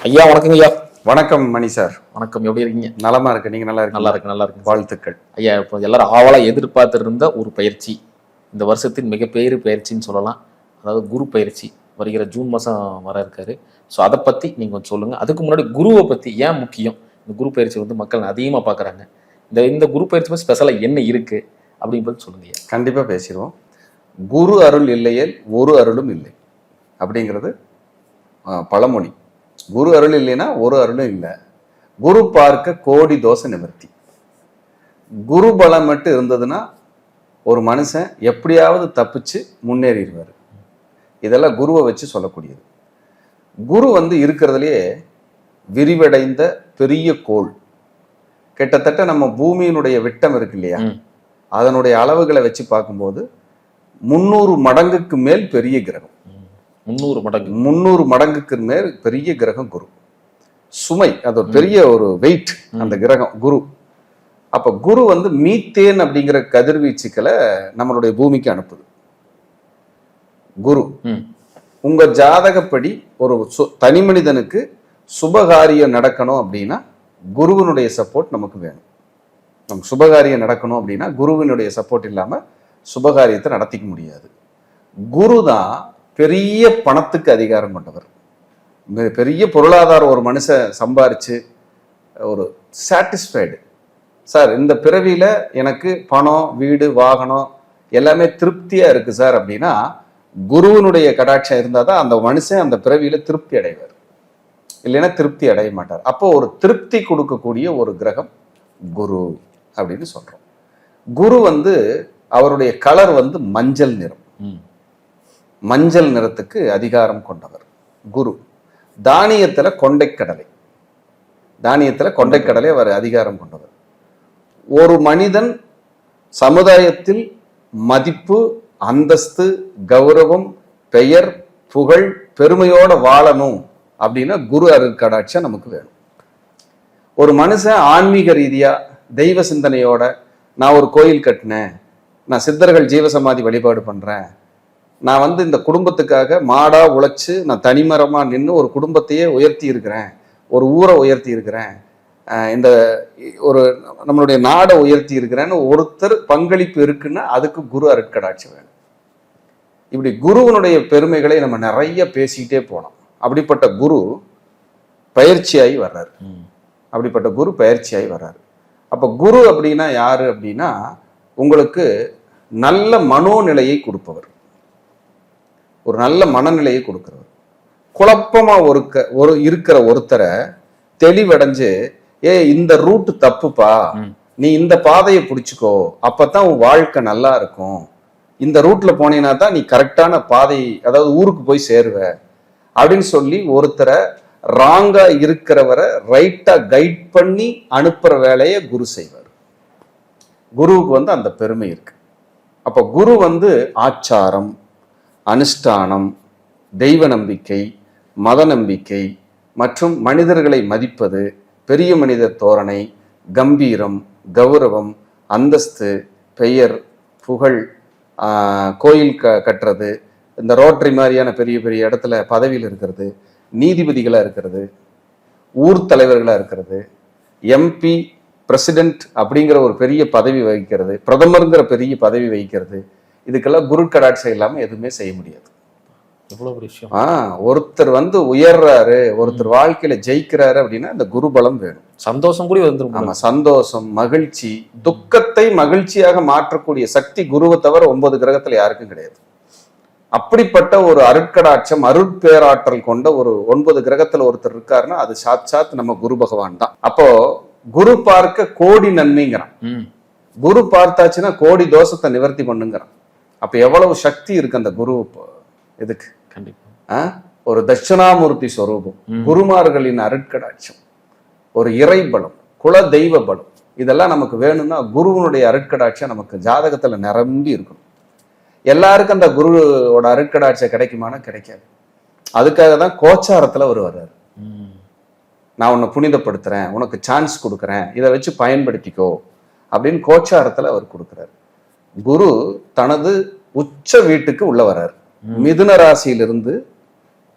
ஐயா வணக்கங்க ஐயா. வணக்கம் மணி சார். வணக்கம், எப்படி இருக்கீங்க? நலமா இருக்கு, நீங்க நல்லா இருக்கு? நல்லா இருக்கு, நல்லா இருக்கு. வாழ்த்துக்கள் ஐயா. இப்போ எல்லாரும் ஆவலா எதிர்பார்த்து இருந்த ஒரு பயிற்சி, இந்த வருஷத்தின் மிகப்பெரிய பயிற்சின்னு சொல்லலாம். அதாவது குரு பயிற்சி வருகிற ஜூன் மாதம் வர இருக்காரு. ஸோ அதை பற்றி நீங்கள் கொஞ்சம் சொல்லுங்கள். அதுக்கு முன்னாடி குருவை பற்றி ஏன் முக்கியம், இந்த குரு பயிற்சி வந்து மக்கள் அதிகமாக பார்க்குறாங்க, இந்த குரு பயிற்சி பற்றி ஸ்பெஷலாக என்ன இருக்குது அப்படின்றது சொல்லுங்க ஐயா. கண்டிப்பாக பேசிடுவோம். குரு அருள் இல்லையே ஒரு அருளும் இல்லை அப்படிங்கிறது பழமொழி. குரு அருள் இல்லைன்னா ஒரு அருளும் இல்லை. குரு பார்க்க கோடி தோஷ நிவர்த்தி. குரு பலம் மட்டும் இருந்ததுன்னா ஒரு மனுஷன் எப்படியாவது தப்பிச்சு முன்னேறிடுவார். இதெல்லாம் குருவை வச்சு சொல்லக்கூடியது. குரு வந்து இருக்கிறதுலையே விரிவடைந்த பெரிய கோள். கிட்டத்தட்ட நம்ம பூமியினுடைய விட்டம் இருக்கு இல்லையா, அதனுடைய அளவுகளை வச்சு பார்க்கும்போது 300 மடங்குக்கு மேல் பெரிய கிரகம். 300 மடங்குக்கு மேல் பெரிய கிரகம் குரு. சுமை, அது ஒரு பெரிய ஒரு வெயிட் அந்த கிரகம் குரு. அப்ப குரு வந்து மீத்தேன் அப்படிங்கிற கதிர்வீச்சுக்களை நம்மளுடைய பூமிக்கு அனுப்புது. குரு உங்க ஜாதகப்படி ஒரு தனி மனிதனுக்கு சுபகாரியம் நடக்கணும் அப்படின்னா குருவினுடைய சப்போர்ட் நமக்கு வேணும். நமக்கு சுபகாரியம் நடக்கணும் அப்படின்னா குருவினுடைய சப்போர்ட் இல்லாம சுபகாரியத்தை நடத்திக்க முடியாது. குரு தான் பெரிய பணத்துக்கு அதிகாரம் கொண்டவர். பெரிய பொருளாதாரம் ஒரு மனுஷன் சம்பாரிச்சு ஒரு சாட்டிஸ்ஃபைடு, சார் இந்த பிறவியில எனக்கு பணம் வீடு வாகனம் எல்லாமே திருப்தியா இருக்கு சார் அப்படின்னா குருவினுடைய கடாட்சம் இருந்தால் தான் அந்த மனுஷன் அந்த பிறவியில திருப்தி அடைவார். இல்லைன்னா திருப்தி அடைய மாட்டார். அப்போ ஒரு திருப்தி கொடுக்கக்கூடிய ஒரு கிரகம் குரு அப்படின்னு சொல்றோம். குரு வந்து அவருடைய கலர் வந்து மஞ்சள் நிறம். மஞ்சள் நிறத்துக்கு அதிகாரம் கொண்டவர் குரு. தானியத்துல கொண்டைக்கடலை அவர் அதிகாரம் கொண்டவர். ஒரு மனிதன் சமுதாயத்தில் மதிப்பு, அந்தஸ்து, கௌரவம், பெயர், புகழ், பெருமையோட வாழணும் அப்படின்னா குரு அருட்கடாட்சம் நமக்கு வேணும். ஒரு மனுஷன் ஆன்மீக ரீதியா தெய்வ சிந்தனையோட நான் ஒரு கோயில் கட்டினேன், நான் சித்தர்கள் ஜீவசமாதி வழிபாடு பண்றேன், நான் வந்து இந்த குடும்பத்துக்காக மாடா உழைச்சு நான் தனிமரமா நின்று ஒரு குடும்பத்தையே உயர்த்தி இருக்கிறேன், ஒரு ஊரை உயர்த்தி இருக்கிறேன், இந்த ஒரு நம்மளுடைய நாடை உயர்த்தி இருக்கிறேன்னு ஒருத்தர் பங்களிப்பு இருக்குன்னா அதுக்கு குரு அருட்கடாட்சி வேணும். இப்படி குருவனுடைய பெருமைகளை நம்ம நிறைய பேசிக்கிட்டே போனோம். அப்படிப்பட்ட குரு பயிற்சியாகி வர்றாரு. அப்ப குரு அப்படின்னா யாரு அப்படின்னா உங்களுக்கு நல்ல மனோநிலையை கொடுப்பவர், ஒரு நல்ல மனநிலையை கொடுக்கிறவர். குழப்பமா இருக்கிற ஒருத்தரை தெளிவடைஞ்சு இந்த ரூட் தப்புப்பா, நீ இந்த பாதையை பிடிச்சுக்கோ, அப்பதான் உன் வாழ்க்கை நல்லா இருக்கும், இந்த ரூட்ல போனீங்கன்னா தான் நீ கரெக்டான பாதை, அதாவது ஊருக்கு போய் சேருவ அப்படின்னு சொல்லி ஒருத்தரை ராங்கா இருக்கிறவரை ரைட்டா கைட் பண்ணி அனுப்புற வேலையை குரு செய்வார். குருவுக்கு வந்து அந்த பெருமை இருக்கு. அப்ப குரு வந்து ஆச்சாரம், அனுஷ்டானம், தெய்வ நம்பிக்கை, மத நம்பிக்கை மற்றும் மனிதர்களை மதிப்பது, பெரிய மனிதர் தோரணை, கம்பீரம், கௌரவம், அந்தஸ்து, பெயர், புகழ், கோயில் கட்டுறது, இந்த ரோட்டரி மாதிரியான பெரிய பெரிய இடத்துல பதவியில் இருக்கிறது, நீதிபதிகளாக இருக்கிறது, ஊர் தலைவர்களாக இருக்கிறது, எம்பி, பிரசிடென்ட் அப்படிங்கிற ஒரு பெரிய பதவி வகிக்கிறது, பிரதமருங்கிற பெரிய பதவி வகிக்கிறது, இதுக்கெல்லாம் குரு கடாட்சம் இல்லாம எதுவுமே செய்ய முடியாது. எவ்வளவு விஷயம். ஒருத்தர் வந்து உயர்றாரு, ஒருத்தர் வாழ்க்கையில ஜெயிக்கிறாரு அப்படின்னா இந்த குரு பலம் வேணும். சந்தோஷம் கூட வந்துடும். ஆமா, சந்தோஷம், மகிழ்ச்சி, துக்கத்தை மகிழ்ச்சியாக மாற்றக்கூடிய சக்தி குருவை தவிர 9 கிரகத்துல யாருக்கும் கிடையாது. அப்படிப்பட்ட ஒரு அருட்கடாட்சம், அருட்பேராற்றல் கொண்ட ஒரு 9 கிரகத்துல ஒருத்தர் இருக்காருன்னா அது சாட்சாத் நம்ம குரு பகவான் தான். அப்போ குரு பார்க்க கோடி நன்மைங்கிறான். குரு பார்த்தாச்சுன்னா கோடி தோஷத்தை நிவர்த்தி பண்ணுங்கிறான். அப்ப எவ்வளவு சக்தி இருக்கு அந்த குரு இதுக்கு. கண்டிப்பா ஒரு தட்சிணாமூர்த்தி ஸ்வரூபம், குருமார்களின் அருட்கடாட்சம், ஒரு இறை பலம், குல தெய்வ பலம், இதெல்லாம் நமக்கு வேணும்னா குருவனுடைய அருட்கடாட்சம் நமக்கு ஜாதகத்துல நிரம்பி இருக்கணும். எல்லாருக்கும் அந்த குருவோட அருட்கடாட்சம் கிடைக்குமானா கிடைக்காது. அதுக்காக தான் கோச்சாரத்துல அவர் வர்றாரு. நான் உன்னை புனிதப்படுத்துறேன், உனக்கு சான்ஸ் கொடுக்குறேன், இதை வச்சு பயன்படுத்திக்கோ அப்படின்னு கோச்சாரத்துல அவர் கொடுக்குறாரு. குரு தனது உச்ச வீட்டுக்கு உள்ள வர்றாரு. மிதுன ராசியிலிருந்து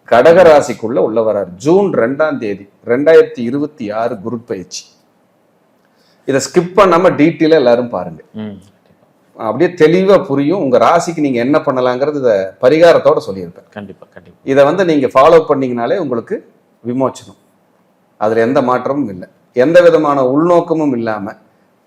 கடகராசிக்குள்ள உள்ள வரார். ஜூன் 2ஆம் தேதி 2026 குரு பயிற்சி. இதை ஸ்கிப் பண்ணாம டீட்டெயிலா எல்லாரும் பாருங்க. அப்படியே தெளிவா புரியும். உங்க ராசிக்கு நீங்க என்ன பண்ணலாங்கிறது இதை பரிகாரத்தோட சொல்லியிருப்பேன். கண்டிப்பா கண்டிப்பா. இதை நீங்க ஃபாலோ பண்ணீங்கனாலே உங்களுக்கு விமோச்சனம். அதுல எந்த மாற்றமும் இல்லை. எந்த விதமான உள்நோக்கமும் இல்லாம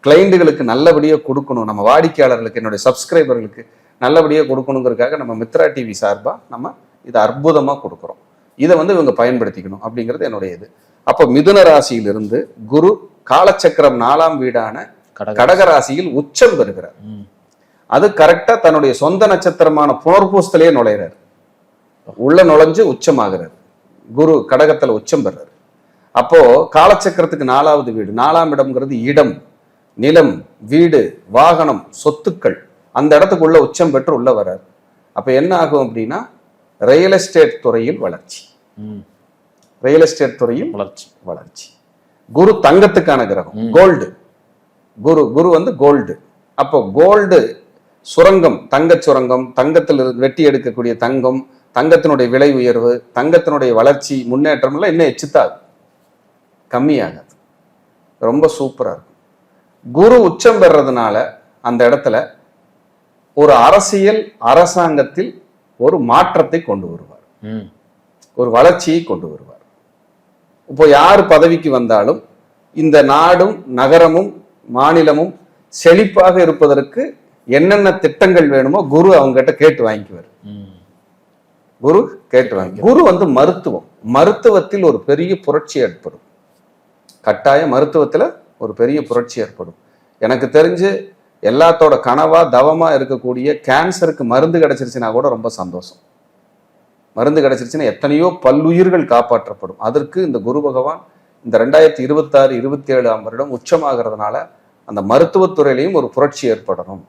கிளைண்டுகளுக்கு நல்லபடியா கொடுக்கணும், நம்ம வாடிக்கையாளர்களுக்கு, என்னுடைய சப்ஸ்கிரைபர்களுக்கு நல்லபடியா கொடுக்கணுங்கிறதுக்காக நம்ம மித்ரா டிவி சார்பா நம்ம இதை அற்புதமா கொடுக்குறோம். இதை இவங்க பயன்படுத்திக்கணும் அப்படிங்கிறது என்னுடைய இது. அப்போ மிதுன ராசியிலிருந்து குரு காலச்சக்கரம் 4ஆம் வீடான கடகராசியில் உச்சம் பெறுகிறார். அது கரெக்டா தன்னுடைய சொந்த நட்சத்திரமான புனர்பூசத்திலேயே நுழைகிறார். உள்ள நுழைஞ்சு உச்சமாகிறார். குரு கடகத்துல உச்சம் பெறார். அப்போ காலச்சக்கரத்துக்கு 4ஆவது வீடு, 4ஆம் இடம்ங்கிறது இடம், நிலம், வீடு, வாகனம், சொத்துக்கள். அந்த இடத்துக்குள்ள உச்சம் பெற்று உள்ள வர்றார். அப்ப என்ன ஆகும் அப்படின்னா ரியல் எஸ்டேட் துறையில் வளர்ச்சி. ரியல் எஸ்டேட் துறையில் வளர்ச்சி. குரு தங்கத்துக்கான கிரகம், கோல்டு. குரு கோல்டு. அப்போ கோல்டு சுரங்கம், தங்க சுரங்கம், தங்கத்தில் வெட்டி எடுக்கக்கூடிய தங்கம், தங்கத்தினுடைய விலை உயர்வு, தங்கத்தினுடைய வளர்ச்சி, முன்னேற்றம் எல்லாம் இன்னும் எச்சுத்தாது, கம்மியாகாது. ரொம்ப சூப்பரா இருக்கும். குரு உச்சம் பெறதுனால அந்த இடத்துல ஒரு அரசியல் அரசாங்கத்தில் ஒரு மாற்றத்தை கொண்டு வருவார், ஒரு வளர்ச்சியை கொண்டு வருவார். இப்போ யார் பதவிக்கு வந்தாலும் இந்த நாடும் நகரமும் மாநிலமும் செழிப்பாக இருப்பதற்கு என்னென்ன திட்டங்கள் வேணுமோ குரு அவங்க கிட்ட கேட்டு வாங்கிக்குவார். குரு கேட்டு வாங்கி. குரு மருத்துவம், மருத்துவத்தில் ஒரு பெரிய புரட்சி ஏற்படும். கட்டாயம் மருத்துவத்துல ஒரு பெரிய புரட்சி ஏற்படும். எனக்கு தெரிஞ்சு எல்லாத்தோட கனவா தவமா இருக்கக்கூடிய கேன்சருக்கு மருந்து கிடைச்சிருச்சுன்னா கூட ரொம்ப சந்தோஷம். மருந்து கிடைச்சிருச்சுன்னா எத்தனையோ பல்லுயிர்கள் காப்பாற்றப்படும். அதற்கு இந்த குரு பகவான் இந்த 2026-27ஆம் வருடம் உச்சமாகிறதுனால அந்த மருத்துவத்துறையிலையும் ஒரு புரட்சி ஏற்படணும்,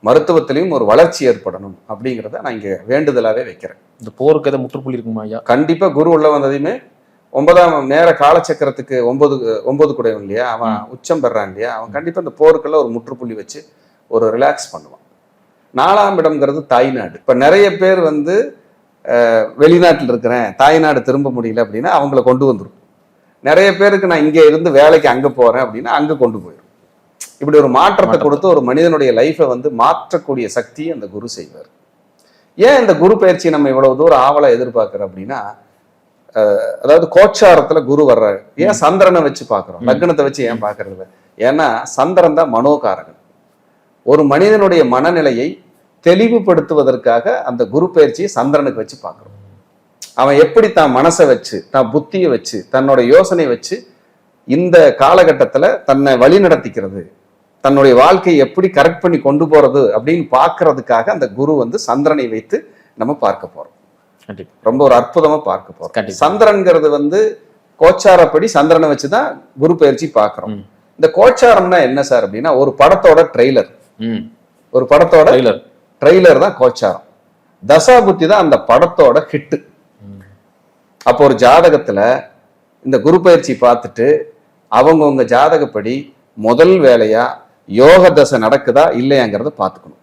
மருத்துவத்திலையும் ஒரு வளர்ச்சி ஏற்படணும் அப்படிங்கிறத நான் இங்க வேண்டுதலாவே வைக்கிறேன். இந்த போருக்கு எதை முற்றுப்புள்ளி இருக்குமா ஐயா? கண்டிப்பா குரு உள்ள வந்ததையுமே 9ஆம் நேர காலச்சக்கரத்துக்கு 9 குடையவன் இல்லையா, அவன் உச்சம் பெறான் இல்லையா, அவன் கண்டிப்பா இந்த போருக்கெல்லாம் ஒரு முற்றுப்புள்ளி வச்சு ஒரு ரிலாக்ஸ் பண்ணுவான். 4ஆம் இடம்ங்கிறது தாய்நாடு. இப்ப நிறைய பேர் வெளிநாட்டில் இருக்கிறேன், தாய்நாடு திரும்ப முடியல அப்படின்னா அவங்கள கொண்டு வந்துடும். நிறைய பேருக்கு நான் இங்க இருந்து வேலைக்கு அங்க போறேன் அப்படின்னா அங்க கொண்டு போயிடும். இப்படி ஒரு மாற்றத்தை கொடுத்து ஒரு மனிதனுடைய லைஃபை மாற்றக்கூடிய சக்தியை அந்த குரு செய்வார். ஏன் இந்த குரு பயிற்சியை நம்ம இவ்வளவு தூரம் ஆவலா எதிர்பார்க்கிறோம் அப்படின்னா, அதாவது கோச்சாரத்துல குரு வர்றாரு. ஏன் சந்திரனை வச்சு பாக்குறோம், லக்னத்தை வச்சு ஏன் பாக்குறது? ஏன்னா சந்திரன் தான் மனோகாரகன். ஒரு மனிதனுடைய மனநிலையை தெளிவுபடுத்துவதற்காக அந்த குரு பயிற்சியை சந்திரனுக்கு வச்சு பார்க்கிறோம். அவன் எப்படி தான் மனசை வச்சு, தான் புத்தியை வச்சு, தன்னோட யோசனை வச்சு இந்த காலகட்டத்துல தன்னை வழி நடத்திக்கிறது, தன்னுடைய வாழ்க்கையை எப்படி கரெக்ட் பண்ணி கொண்டு போறது அப்படின்னு பார்க்கறதுக்காக அந்த குரு சந்திரனை வைத்து நம்ம பார்க்க போறோம். ரொம்ப ஒரு அற்புதமா பார்க்க போறோம். சந்திரன்கிறது கோச்சாரப்படி சந்திரனை வச்சுதான் குரு பயிற்சி பார்க்கிறோம். இந்த கோச்சாரம்னா என்ன சார் அப்படின்னா, ஒரு படத்தோட ட்ரெய்லர், ஒரு படத்தோட ட்ரெய்லர் தான் கோச்சாரம். தசாபுத்தி தான் அந்த படத்தோட ஹிட்டு. அப்போ ஒரு ஜாதகத்துல இந்த குரு பயிற்சி பார்த்துட்டு அவங்கவுங்க ஜாதகப்படி முதல் வேலையா யோக தசை நடக்குதா இல்லையாங்கிறத பார்த்துக்கணும்.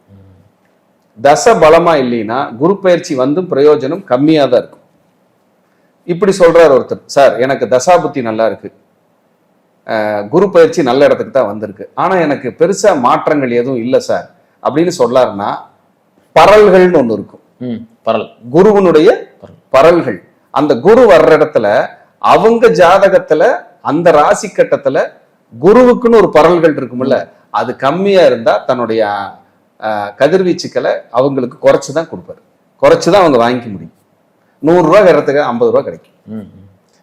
தசை பலமா இல்லைன்னா குரு பயிற்சி பிரயோஜனம் கம்மியா தான் இருக்கும். இப்படி சொல்றாரு ஒருத்தர், சார் எனக்கு தசாபுத்தி நல்லா இருக்கு, குரு பயிற்சி நல்ல இடத்துக்கு தான் வந்திருக்கு, ஆனா எனக்கு பெருசா மாற்றங்கள் எதுவும் இல்லை சார் அப்படின்னு சொல்லாருன்னா, பரல்கள்னு ஒண்ணு இருக்கும். பரல், குருவனுடைய பரல்கள். அந்த குரு வர்ற இடத்துல அவங்க ஜாதகத்துல அந்த ராசி கட்டத்துல குருவுக்குன்னு ஒரு பரல்கள் இருக்கும்ல, அது கம்மியா இருந்தா தன்னுடைய கதிர்வீச்சுக்களை அவங்களுக்கு குறைச்சுதான் கொடுப்பாரு, குறைச்சுதான் அவங்க வாங்கிக்க முடியும். 100 ரூபா இடத்துக்கு 50 ரூபா கிடைக்கும்,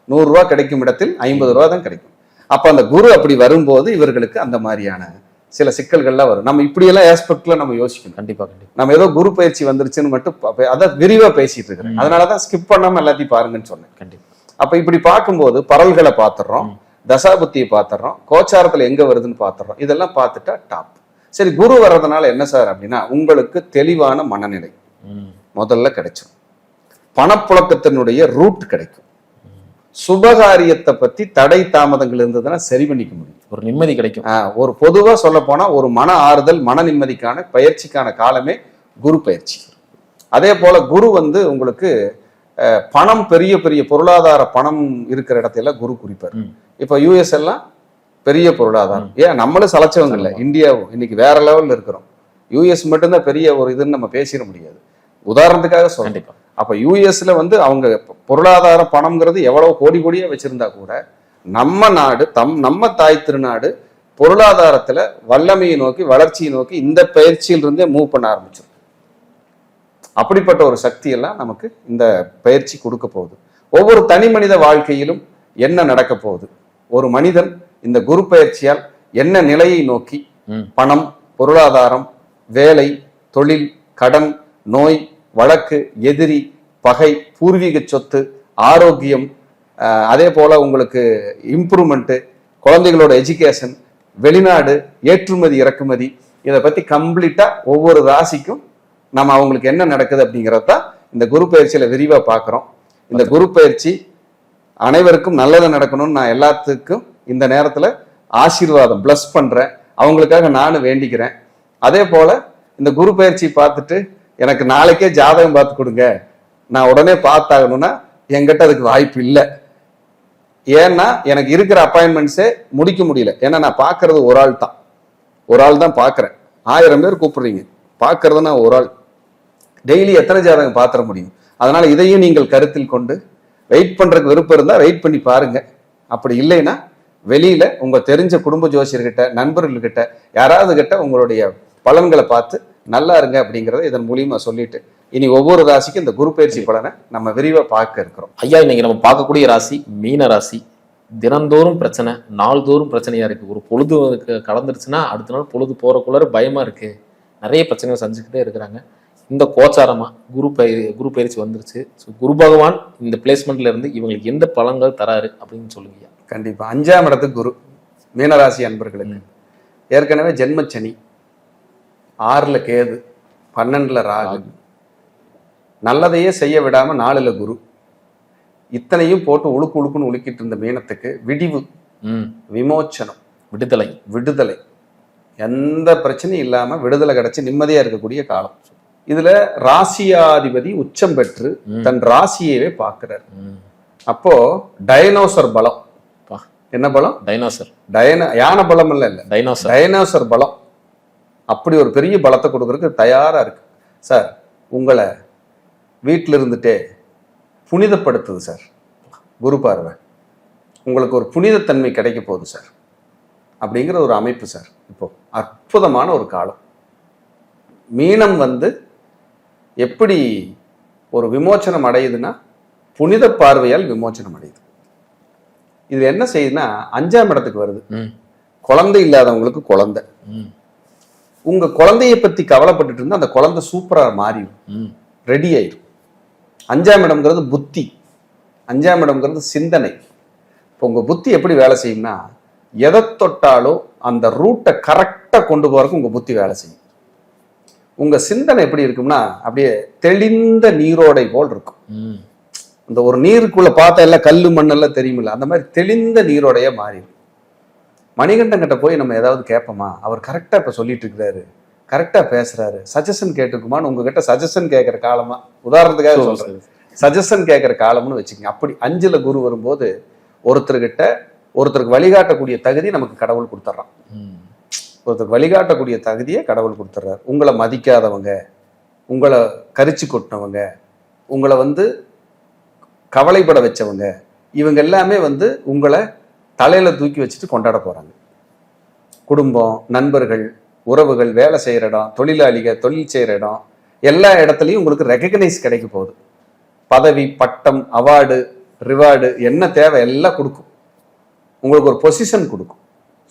100 ரூபா கிடைக்கும் இடத்தில் 50 ரூபா தான் கிடைக்கும். அப்ப அந்த குரு அப்படி வரும்போது இவர்களுக்கு அந்த மாதிரியான சில சிக்கல்கள்லாம் வரும். நம்ம இப்படியெல்லாம் ஆஸ்பெக்ட்ல நம்ம யோசிக்கணும். கண்டிப்பா நம்ம ஏதோ குரு பயிற்சி வந்துருச்சுன்னு மட்டும் அதை விரிவா பேசிட்டு இருக்கிறேன். அதனாலதான் ஸ்கிப் பண்ணாம எல்லாத்தையும் பாருங்கன்னு சொன்னேன். கண்டிப்பா. அப்ப இப்படி பார்க்கும்போது பரல்களை பார்த்துடுறோம், தசாபுத்தியை பார்த்துடுறோம், கோச்சாரத்துல எங்க வருதுன்னு பார்த்துடுறோம். இதெல்லாம் பார்த்துட்டா டாப். சரி, குரு வர்றதுனால என்ன சார் அப்படின்னா, உங்களுக்கு தெளிவான மனநிலை முதல்ல கிடைச்சிடும், பணப்புழக்கத்தினுடைய ரூட் கிடைக்கும், சுபகாரியத்தை பத்தி தடை தாமதங்கள் இருந்ததுன்னா சரி பண்ணிக்க முடியும், ஒரு நிம்மதி கிடைக்கும். ஒரு பொதுவா சொல்ல போனா ஒரு மன ஆறுதல், மன நிம்மதிக்கான பயிற்சிக்கான காலமே குரு பயிற்சி. அதே போல குரு உங்களுக்கு பணம் பெரிய பெரிய பொருளாதார பணம் இருக்கிற இடத்துல குரு குறிப்பார். இப்ப யூஎஸ் எல்லாம் பெரிய பொருளாதாரம், ஏன் நம்மளும் சளைச்சவங்க இல்லை, இந்தியாவும் இன்னைக்கு வேற லெவல்ல இருக்கிறோம். யூஎஸ் மட்டும்தான் பெரிய ஒரு இதுன்னு நம்ம பேசிட முடியாது, உதாரணத்துக்காக சொல்றேன். அப்ப யூஎஸ்ல வந்து அவங்க பொருளாதார பணம்ங்கிறது எவ்வளவு கோடி கோடியா வச்சிருந்தா கூட நம்ம நாடு நம்ம தாய் திருநாடு பொருளாதாரத்துல வல்லமையை நோக்கி வளர்ச்சியை நோக்கி இந்த பயிற்சியிலிருந்தே மூவ் பண்ண ஆரம்பிச்சிடும். அப்படிப்பட்ட ஒரு சக்தி எல்லாம் நமக்கு இந்த பயிற்சி கொடுக்க போகுது. ஒவ்வொரு தனி மனித வாழ்க்கையிலும் என்ன நடக்க போகுது, ஒரு மனிதன் இந்த குரு பயிற்சியால் என்ன நிலையை நோக்கி பணம், பொருளாதாரம், வேலை, தொழில், கடன், நோய், வழக்கு, எதிரி, பகை, பூர்வீக சொத்து, ஆரோக்கியம், அதே போல உங்களுக்கு இம்ப்ரூவ்மெண்ட், குழந்தைகளோட எஜுகேஷன், வெளிநாடு, ஏற்றுமதி இறக்குமதி, இதை பத்தி கம்ப்ளீட்டா ஒவ்வொரு ராசிக்கும் நம்ம அவங்களுக்கு என்ன நடக்குது அப்படிங்கிறத இந்த குரு பயிற்சியில விரிவா பார்க்கிறோம். இந்த குரு பயிற்சி அனைவருக்கும் நல்லது நடக்கணும்னு நான் எல்லாத்துக்கும் இந்த நேரத்துல ஆசீர்வாதம் பிளஸ் பண்றேன். அவங்களுக்காக நானும் வேண்டிக்கிறேன். அதே போல இந்த குரு பயிற்சி பார்த்துட்டு எனக்கு நாளைக்கே ஜாதகம் பார்த்து கொடுங்க, நான் உடனே பார்த்தாகணும்னா என்கிட்ட அதுக்கு வாய்ப்பு இல்லை. ஏன்னா எனக்கு இருக்கிற அப்பாயின்மெண்ட்ஸே முடிக்க முடியல. ஏன்னா நான் பார்க்கறது ஒரு ஆள் தான் பார்க்குறேன். 1000 பேர் கூப்பிடுறீங்க, பார்க்கறது நான் ஒரு ஆள். டெய்லி எத்தனை ஜாதகம் பார்த்துட முடியும்? அதனால இதையும் நீங்கள் கருத்தில் கொண்டு வெயிட் பண்றதுக்கு விருப்பம் இருந்தால் வெயிட் பண்ணி பாருங்க. அப்படி இல்லைன்னா வெளியில உங்க தெரிஞ்ச குடும்ப ஜோசியர்கிட்ட, நண்பர்கள்கிட்ட, யாராவது கிட்ட உங்களுடைய பலன்களை பார்த்து நல்லா இருங்க அப்படிங்கிறத இதன் மூலியமா சொல்லிட்டு இனி ஒவ்வொரு ராசிக்கும் இந்த குரு பயிற்சி பலனை நம்ம விரிவா பார்க்க இருக்கிறோம். ஐயா, இன்னைக்கு நம்ம பார்க்கக்கூடிய ராசி மீன ராசி. தினந்தோறும் பிரச்சனை, நாள்தோறும் பிரச்சனையா இருக்கு. ஒரு பொழுது கடந்துருச்சுன்னா அடுத்த நாள் பொழுது போறக்குள்ள பயமா இருக்கு. நிறைய பிரச்சனைகள் செஞ்சுக்கிட்டே இருக்கிறாங்க. இந்த கோச்சாரமா குரு பயிற்சி வந்துருச்சு. ஸோ குரு பகவான் இந்த பிளேஸ்மெண்ட்ல இருந்து இவங்களுக்கு எந்த பலன்கள் தராரு அப்படின்னு சொல்லுங்க. கண்டிப்பா 5ஆம் இடத்துக்கு குரு மீனராசி அன்பர்களுக்கு ஏற்கனவே ஜென்மச்சனி, 6ல் கேது, 12ல் ராகு, நல்லதையே செய்ய விடாம 4ல் குரு, இத்தனையும் போட்டு உழுக்குன்னு உழுக்கிட்டு இருந்த மீனத்துக்கு விடிவு, விமோச்சனம், விடுதலை, எந்த பிரச்சனையும் இல்லாம விடுதலை கிடைச்சு நிம்மதியா இருக்கக்கூடிய காலம். இதுல ராசியாதிபதி உச்சம் பெற்று தன் ராசியவே பார்க்கிறார். அப்போ டைனோசர் பலம். என்ன பலம்? டைனோசர். யானை பலம் இல்ல, டைனோசர் பலம். அப்படி ஒரு பெரிய பலத்தை கொடுக்கறதுக்கு தயாரா இருக்கு சார். உங்களை வீட்டில இருந்துட்டே புனிதப்படுத்துது சார் குரு பார்வை. உங்களுக்கு ஒரு புனிதத்தன்மை கிடைக்க போகுது சார் அப்படிங்கிற ஒரு அமைப்பு சார். இப்போ அற்புதமான ஒரு காலம். மீனம் வந்து எப்படி ஒரு விமோச்சனம் அடையுதுன்னா புனித பார்வையால் விமோச்சனம் அடையுது. இது என்ன செய்யுதுன்னா 5ஆம் இடத்துக்கு வருது. குழந்தை இல்லாதவங்களுக்கு குழந்தை. உங்க குழந்தைய பத்தி கவலைப்பட்டுட்டு இருந்தா அந்த குழந்தை சூப்பரா மாறிடும், ரெடி ஆயிடும். 5ஆம் இடம்ங்கிறது புத்தி, 5ஆம் இடம்ங்கிறது சிந்தனை. இப்போ உங்க புத்தி எப்படி வேலை செய்யும்னா எதை தொட்டாலும் அந்த ரூட்டை கரெக்டா கொண்டு போறதுக்கு உங்க புத்தி வேலை செய்யும். உங்க சிந்தனை எப்படி இருக்கும்னா அப்படியே தெளிந்த நீரோடை போல் இருக்கும். இந்த ஒரு நீருக்குள்ள பார்த்தா எல்லாம் கல்லு மண்ணெல்லாம் தெரியுமில்ல, அந்த மாதிரி தெளிந்த நீரோடைய மாறிடும். மணிகண்டன் கிட்ட போய் நம்ம ஏதாவது கேட்போமா? அவர் கரெக்டா இப்ப சொல்லிட்டு இருக்கிறாரு, கரெக்டா பேசுறாரு, சஜஷன் கேட்டுக்குமான்னு உங்ககிட்ட சஜஷன் கேட்கிற காலமா, உதாரணத்துக்காக சொல்றேன், சஜஷன் கேட்கிற காலம்னு வச்சுக்கோங்க. அப்படி 5ல் குரு வரும்போது ஒருத்தருக்கு வழிகாட்டக்கூடிய தகுதி நமக்கு கடவுள் கொடுத்துட்றான். ஒருத்தருக்கு வழிகாட்டக்கூடிய தகுதியை கடவுள் கொடுத்துட்றாரு. உங்களை மதிக்காதவங்க, உங்களை கரிச்சு கொட்டினவங்க, உங்களை வந்து கவலைப்பட வச்சவங்க, இவங்க எல்லாமே வந்து உங்களை தலையில தூக்கி வச்சுட்டு கொண்டாட போறாங்க. குடும்பம், நண்பர்கள், உறவுகள், வேலை செய்யற இடம், தொழிலாளிகள், தொழில் செய்யற இடம், எல்லா இடத்துலையும் உங்களுக்கு ரெகக்னைஸ் கிடைக்க போகுது. பதவி, பட்டம், அவார்டு, ரிவார்டு, என்ன தேவை எல்லாம் கொடுக்கும். உங்களுக்கு ஒரு பொசிஷன் கொடுக்கும்.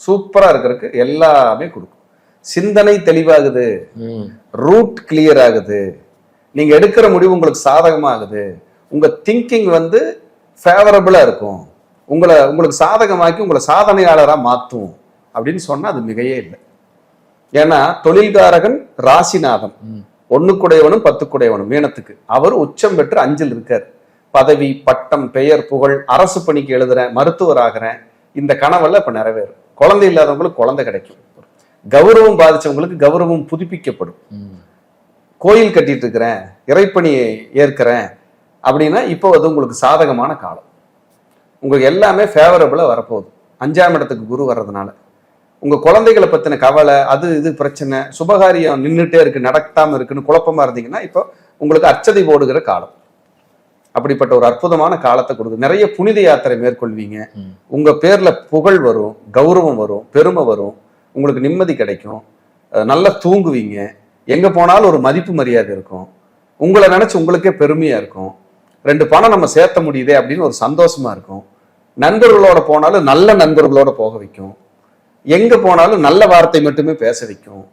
சூப்பரா இருக்கிறதுக்கு எல்லாமே கொடுக்கும். சிந்தனை தெளிவாகுது, ரூட் கிளியர் ஆகுது, நீங்க எடுக்கிற முடிவு உங்களுக்கு சாதகமாகுது, உங்க திங்கிங் வந்து ஃபேவரபிளா இருக்கும், உங்களுக்கு சாதகமாக்கி உங்களை சாதனையாளரா மாற்றும் அப்படின்னு சொன்னா அது மிகையே இல்லை. ஏன்னா தொழில்காரகன் ராசிநாதன், 1 10 மீனத்துக்கு அவர் உச்சம் பெற்று 5ல் இருக்கார். பதவி, பட்டம், பெயர், புகழ், அரசு பணிக்கு எழுதுறேன், மருத்துவர் ஆகிறேன், இந்த கனவெல்லாம் இப்ப நிறைவேறும். குழந்தை இல்லாதவங்களுக்கு குழந்தை கிடைக்கும். கௌரவம் பாதிச்சவங்களுக்கு கௌரவம் புதுப்பிக்கப்படும். கோயில் கட்டிட்டு இருக்கிறேன், இறைப்பணி ஏற்கிறேன், அப்படின்னா இப்போ அது உங்களுக்கு சாதகமான காலம். உங்களுக்கு எல்லாமே ஃபேவரபிளா வரப்போகுது. 5ஆம் இடத்துக்கு குரு வர்றதுனால உங்க குழந்தைகளை பத்தின கவலை, அது இது பிரச்சனை, சுபகாரியம் நின்றுட்டே இருக்கு, நடக்காம இருக்குன்னு குழப்பமா இருந்தீங்கன்னா இப்போ உங்களுக்கு அச்சதை போடுகிற காலம். அப்படிப்பட்ட ஒரு அற்புதமான காலத்தை கொடுக்கு. நிறைய புனித யாத்திரை மேற்கொள்வீங்க. உங்க பேர்ல புகழ் வரும், கௌரவம் வரும், பெருமை வரும், உங்களுக்கு நிம்மதி கிடைக்கும், நல்லா தூங்குவீங்க, எங்க போனாலும் ஒரு மதிப்பு மரியாதை இருக்கும், உங்களை நினைச்சு உங்களுக்கே பெருமையா இருக்கும், 2 பணம் நம்ம சேர்த்த முடியுதே அப்படின்னு ஒரு சந்தோஷமா இருக்கும். நண்பர்களோட போனாலும் நல்ல நண்பர்களோட போக வைக்கும், எங்க போனாலும் நல்ல வார்த்தை மட்டுமே பேச வைக்கும்.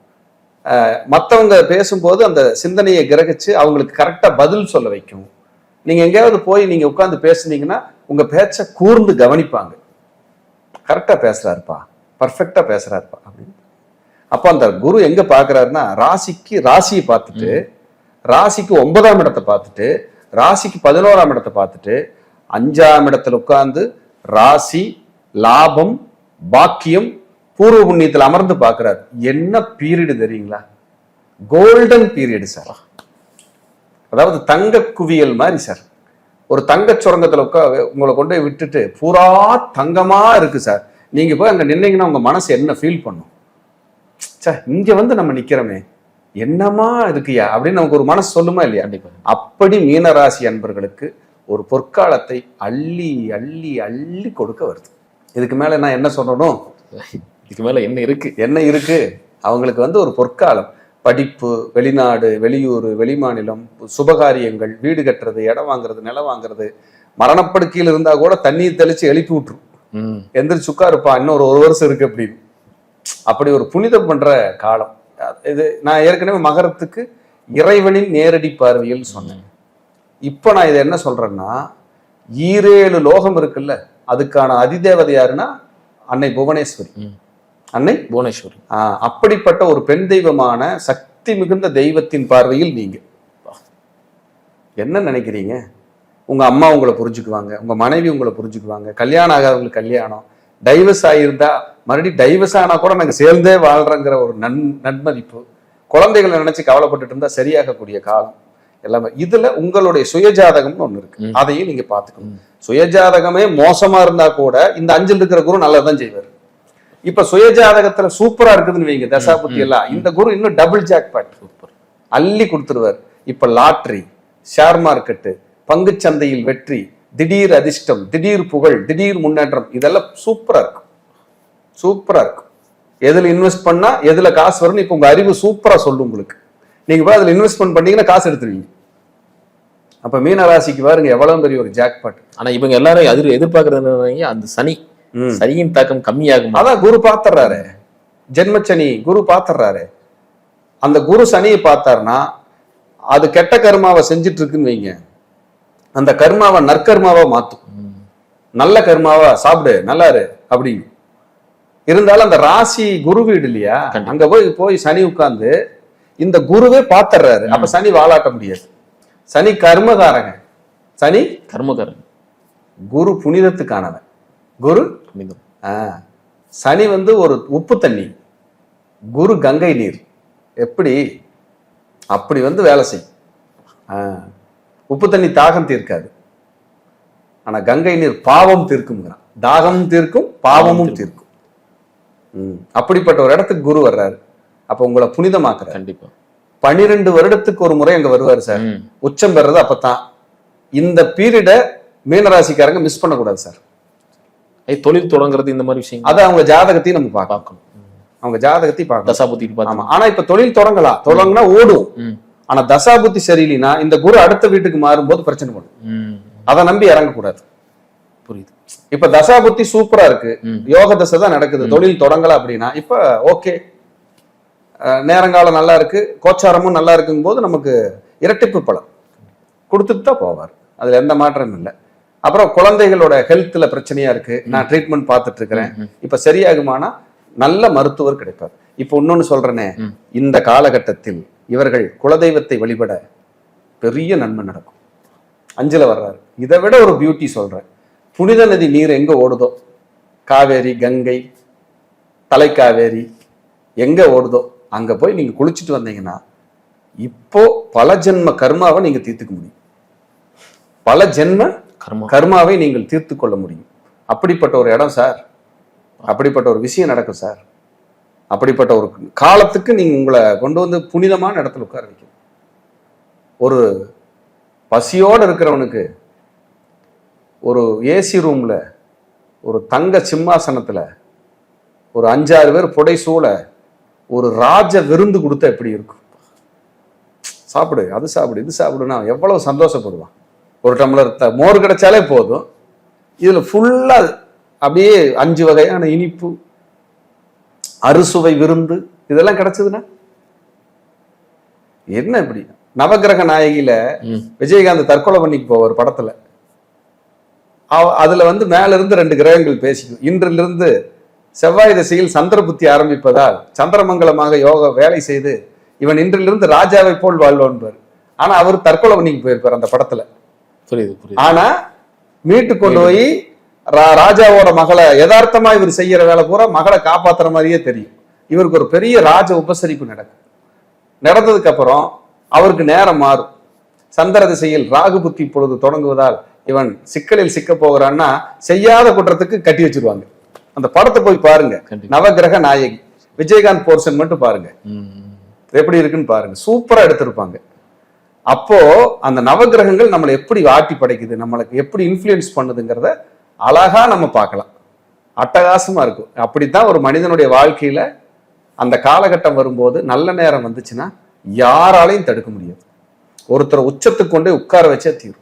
மற்றவங்க பேசும்போது அந்த சிந்தனையை கிரகிச்சு அவங்களுக்கு கரெக்டா பதில் சொல்ல வைக்கும். நீங்க எங்கேயாவது போய் நீங்க உட்கார்ந்து பேசுனீங்கன்னா உங்க பேச்ச கூர்ந்து கவனிப்பாங்க. கரெக்டா பேசுறாருப்பா, பர்ஃபெக்டா பேசுறாருப்பா அப்படின்னு. அப்ப அந்த குரு எங்க பாக்குறாருன்னா ராசியை பார்த்துட்டு, ராசிக்கு 9ஆம் இடத்தை பார்த்துட்டு, ராசிக்கு 11ஆம் இடத்தை பார்த்துட்டு, 5ஆம் இடத்துல உட்கார்ந்து ராசி, லாபம், பாக்கியம், பூர்வ புண்ணியத்தில் அமர்ந்து பார்க்கிறார். என்ன பீரியடு தெரியுங்களா? Golden period sir. அதாவது தங்க குவியல் மாதிரி சார். ஒரு தங்க சுரங்கத்துல உங்களை கொண்டு போய் விட்டுட்டு பூரா தங்கமா இருக்கு சார். நீங்க போய் அங்க நின்னீங்கன்னா உங்க மனசு என்ன ஃபீல் பண்ணும்? சார் இங்க வந்து நம்ம நிக்கிறோமே, என்னமா இருக்குயா அப்படின்னு நமக்கு ஒரு மனசு சொல்லுமா இல்லையா? அப்படி மீனராசி அன்பர்களுக்கு ஒரு பொற்காலத்தை அள்ளி அள்ளி அள்ளி கொடுக்க வருது. இதுக்கு மேல நான் என்ன சொல்லணும்? இதுக்கு மேல என்ன இருக்கு? அவங்களுக்கு வந்து ஒரு பொற்காலம். படிப்பு, வெளிநாடு, வெளியூர், வெளிமாநிலம், சுபகாரியங்கள், வீடு கட்டுறது, இடம் வாங்குறது, நிலம் வாங்குறது, மரணப்படுக்கையில் இருந்தா கூட தண்ணீர் தெளிச்சு எழுப்பி விட்டுரும். எந்திரிச்சு உட்காருப்பா, இன்னொரு 1 வருஷம் இருக்கு அப்படின்னு. அப்படி ஒரு புனிதம் பண்ற காலம் இது. நான் ஏற்கனவே மகரத்துக்கு இறைவனின் நேரடி பார்வையில் சொன்னேன். இப்ப நான் இதை என்ன சொல்றேன்னா, 7 லோகம் இருக்குல்ல, அதுக்கான அதிதேவதை யாருன்னா அன்னை புவனேஸ்வரி. அன்னை புவனேஸ்வரி. அப்படிப்பட்ட ஒரு பெண் தெய்வமான சக்தி மிகுந்த தெய்வத்தின் பார்வையில் நீங்க என்ன நினைக்கிறீங்க? உங்க அம்மா உங்களை புரிஞ்சுக்குவாங்க, உங்க மனைவி உங்களை புரிஞ்சுக்குவாங்க, கல்யாணம் ஆகாதவங்களுக்கு கல்யாணம், டைவர்ஸ் ஆகியிருந்தா மறுபடியும் டைவர்ஸ் ஆனா கூட நாங்க சேர்ந்தே வாழ்றங்கிற ஒரு நன்மதிப்பு, குழந்தைகளை நினைச்சு கவலைப்பட்டுட்டு இருந்தா சரியாகக்கூடிய காலம் எல்லாமே. இதுல உங்களுடைய சுயஜாதகம்னு ஒண்ணு இருக்கு, அதையும் நீங்க பாத்துக்கணும். சுயஜாதகமே மோசமா இருந்தா கூட இந்த 5ல் இருக்கிற குரு நல்லதான் செய்வார். இப்ப சுயஜாதகத்துல சூப்பரா இருக்குதுன்னு வைங்க, தசாபுத்தி எல்லாம், இந்த குரு இன்னும் டபுள் ஜாக்பாட் அள்ளி கொடுத்துருவார். இப்ப லாட்ரி, ஷேர் மார்க்கெட்டு, பங்குச்சந்தையில் வெற்றி, திடீர் அதிர்ஷ்டம், திடீர் புகழ், திடீர் முன்னேற்றம், இதெல்லாம் சூப்பரா இருக்கும். சூப்பரா இருக்கும். எதுல இன்வெஸ்ட் பண்ணா எதுல காசு வரும்னு இப்ப உங்க அறிவு சூப்பரா சொல்லும் உங்களுக்கு. நீங்க போய் அதுல இன்வெஸ்ட்மெண்ட் பண்ணீங்கன்னா காசு எடுத்துருவீங்க. அப்ப மீன ராசிக்கு பாருங்க எவ்வளவு பெரிய ஒரு ஜாக்பாட். ஆனா இவங்க எல்லாரும் எதிர்பார்க்கறது அந்த சனியின் தாக்கம் கம்மியாகும். அதான் குரு பாத்துறாரு, ஜென்மச்சனி குரு பாத்துறாரு. அந்த குரு சனியை பார்த்தாருன்னா அது கெட்ட கர்மாவை செஞ்சுட்டு இருக்குன்னு வைங்க, அந்த கர்மாவை நற்கர்மாவா மாத்தும். நல்ல கர்மாவா சாப்பிடு நல்லா இரு அப்படின்னு இருந்தாலும் அந்த ராசி குரு வீடு இல்லையா, அங்க போய் சனி உட்கார்ந்து இந்த குருவே பாத்துறாரு. அப்ப சனி வாலாட்ட முடியாது. சனி கர்மகாரங்க, சனி கர்மகாரன், குரு புனிதத்துக்கானவன். குரு புனிதம். சனி வந்து ஒரு உப்பு தண்ணி, குரு கங்கை நீர். எப்படி அப்படி வந்து வேலை செய்யும். உப்பு தண்ணி தாகம் தீர்க்காது, ஆனா கங்கை நீர் பாவம் தீர்க்கும்ங்கிறான். தாகமும் தீர்க்கும், பாவமும் தீர்க்கும். அப்படிப்பட்ட ஒரு இடத்துக்கு குரு வர்றாரு. அப்ப உங்களை புனிதமாக்குறாரு. கண்டிப்பா 12 வருடத்துக்கு ஒரு முறை அங்க வருவாரு சார். உச்சம் பெறது அப்பதான். இந்த பீரியட மீனராசிக்காரங்க மிஸ் பண்ணக்கூடாது சார். தொழில் தொடங்குறது இந்த மாதிரி விஷயம், அது அவங்க ஜாதகத்தையும் நம்ம பார்க்கணும். அவங்க ஜாதகத்தையும் பார்க்கணும், தசாபுத்தி. ஆமா. ஆனா இப்ப தொழில் தொடங்கினா ஓடும். ஆனா தசாபுத்தி சரியில்லைன்னா இந்த குரு அடுத்த வீட்டுக்கு மாறும்போது பிரச்சனை பண்ணும். அதை நம்பி இறங்கக்கூடாது. புரியுது. இப்ப தசாபுத்தி சூப்பரா இருக்கு, யோக தசை தான் நடக்குது, தொழில் தொடங்கல அப்படின்னா இப்ப ஓகே, நேரங்காலம் நல்லா இருக்கு, கோச்சாரமும் நல்லா இருக்குங்கும் போது நமக்கு இரட்டிப்பு பலன் கொடுத்துட்டு தான் போவார். அதுல எந்த மாற்றமும் இல்லை. அப்புறம் குழந்தைகளோட ஹெல்த்ல பிரச்சனையா இருக்கு, நான் ட்ரீட்மெண்ட் பார்த்துட்டு இருக்கிறேன், இப்ப சரியாகுமானா நல்ல மருத்துவர் கிடைப்பார். இப்ப இன்னொன்னு சொல்றேனே, இந்த காலகட்டத்தில் இவர்கள் குலதெய்வத்தை வழிபட பெரிய நன்மை நடக்கும். 5ல் வர்றாரு. இதை விட ஒரு பியூட்டி சொல்றேன். புனித நதி நீர் எங்க ஓடுதோ, காவேரி, கங்கை, தலைக்காவேரி எங்க ஓடுதோ அங்க போய் நீங்க குளிச்சுட்டு வந்தீங்கன்னா இப்போ பல ஜென்ம கர்மாவை நீங்க தீர்த்துக்க முடியும். பல ஜென்ம கர்மா. கர்மாவை நீங்கள் தீர்த்து கொள்ள முடியும். அப்படிப்பட்ட ஒரு இடம் சார், அப்படிப்பட்ட ஒரு விஷயம் நடக்கும் சார். அப்படிப்பட்ட ஒரு காலத்துக்கு நீங்க உங்களை கொண்டு வந்து புனிதமான இடத்துல உட்கார வைக்கும். ஒரு பசியோடு இருக்கிறவனுக்கு ஒரு ஏசி ரூம்ல ஒரு தங்க சிம்மாசனத்துல ஒரு 5-6 பேர் புடைசூழ ஒரு ராஜ விருந்து கொடுத்தா எப்படி இருக்கும்? சாப்பிடு, அது சாப்பிடு, இது சாப்பிடுனா எவ்வளவு சந்தோஷப்படுவான். ஒரு டம்ளர் மோர் கிடைச்சாலே போதும். இதுல ஃபுல்லா அப்படியே 5 வகையான இனிப்பு, அறுசுவை விருந்து இதெல்லாம் கிடைச்சதுன்னா என்ன? இப்படி நவகிரக நாயகியில விஜயகாந்த் தற்கொலை பண்ணிக்கு போவார் படத்துல. அதுல வந்து மேல இருந்து 2 கிரகங்கள் பேசிக்கும். இன்றிலிருந்து செவ்வாய் திசையில் சந்திர புத்தி ஆரம்பிப்பதால் சந்திரமங்கலமாக யோக வேலை செய்து இவன் இன்றிலிருந்து ராஜாவை போல் வாழ்வான்பார். ஆனா அவர் தற்கொலை பண்ணிக்கு போயிருப்பார் அந்த படத்துல. புரியுது. ஆனா மீட்டு கொண்டு போய் ராஜாவோட மகளை யதார்த்தமா இவர் செய்யற வேலை பூரா மகளை காப்பாத்துற மாதிரியே தெரியும். இவருக்கு ஒரு பெரிய ராஜ உபசரிப்பு நடக்கும். நடந்ததுக்கு அப்புறம் அவருக்கு நேரம் மாறும். சந்திர திசையில் ராகு புத்தி பொழுது தொடங்குவதால் இவன் சிக்கலில் சிக்க போகிறான்னா செய்யாத குற்றத்துக்கு கட்டி வச்சிருவாங்க. அந்த படத்தை போய் பாருங்க, நவகிரக நாயகி. விஜயகாந்த் போர்ஷன் மட்டும் பாருங்க, எப்படி இருக்குன்னு பாருங்க. சூப்பரா எடுத்திருப்பாங்க. அப்போ அந்த நவகிரகங்கள் நம்மளை எப்படி ஆட்டி படைக்குது, நம்மளுக்கு எப்படி இன்ஃப்ளூயன்ஸ் பண்ணுதுங்கிறத அழகா நம்ம பார்க்கலாம். அட்டகாசமா இருக்கும். அப்படித்தான் ஒரு மனிதனுடைய வாழ்க்கையில அந்த காலகட்டம் வரும்போது நல்ல நேரம் வந்துச்சுன்னா யாராலையும் தடுக்க முடியாது. ஒருத்தர் உச்சத்துக்கு கொண்டே உட்கார வச்சே தீரும்.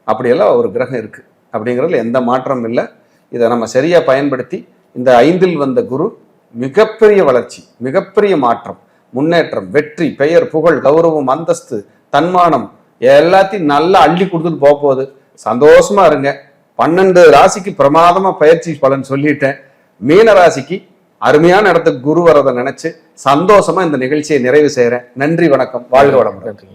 அப்படியெல்லாம் ஒரு கிரகம் இருக்கு. அப்படிங்கிறதுல எந்த மாற்றமும் இல்லை. இதை நம்ம சரியா பயன்படுத்தி இந்த 5இல் வந்த குரு மிகப்பெரிய வளர்ச்சி, மிகப்பெரிய மாற்றம், முன்னேற்றம், வெற்றி, பெயர், புகழ், கௌரவம், அந்தஸ்து, தன்மானம் எல்லாத்தையும் நல்லா அள்ளி கொடுத்துட்டு போக போகுது. சந்தோஷமா இருங்க. 12 ராசிக்கு பிரமாதமா பயிற்சி பலன் சொல்லிட்டேன். மீன ராசிக்கு அருமையான இடத்துக்கு குரு வரதை நினைச்சு சந்தோஷமா இந்த நிகழ்ச்சியை நிறைவு செய்யறேன். நன்றி, வணக்கம், வாழ்க வளமுடன். நன்றி.